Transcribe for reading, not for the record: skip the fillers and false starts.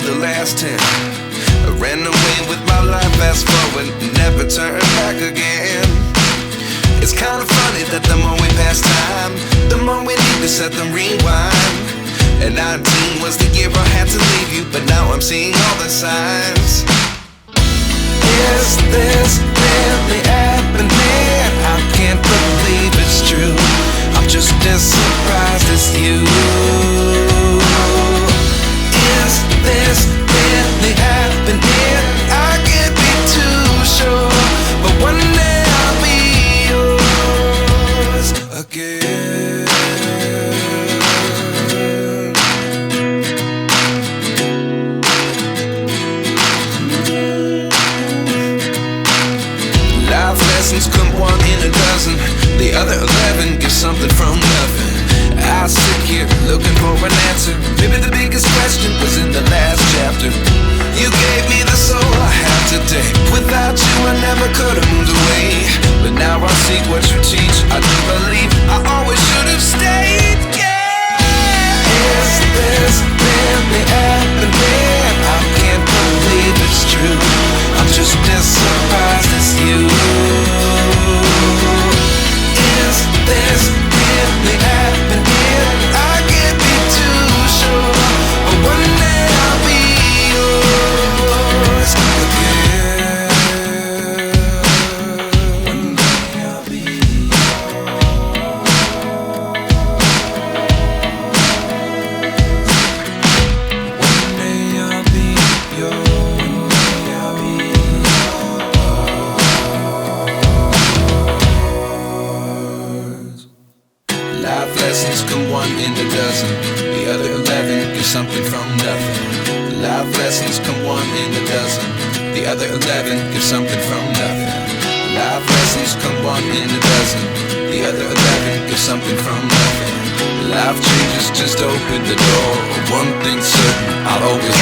the last 10. I ran away with my life, fast forward, never turn back again. It's kinda funny that the more we pass time, the more we need to set them rewind. And 19 was the year I had to leave you, but now I'm seeing all the signs. Is this really happening? I can't believe it's true. I'm just as surprised as you. Is this really happening? I can't be too sure, but one day I'll be yours again. Life lessons come one in a dozen. The other 11 give something from nothing. I sit here looking for an answer. Maybe the biggest question was in the last chapter. You gave me the soul I have today. Without you I never could have moved away. But now I see what you teach. I do believe I always should have stayed. Yeah. Is this really happening? I can't believe it's true. I'm just as surprised as you. Is this really happening? I can't be too sure, but one day I'll be yours again. One day I'll be yours. One day I'll be yours. Life lessons come one in a dozen. The other 11 give something from nothing. Life lessons come one in a dozen. The other 11 give something from nothing. Life lessons come one in a dozen. The other 11 give something from nothing. Life changes just open the door. One thing's certain, I'll always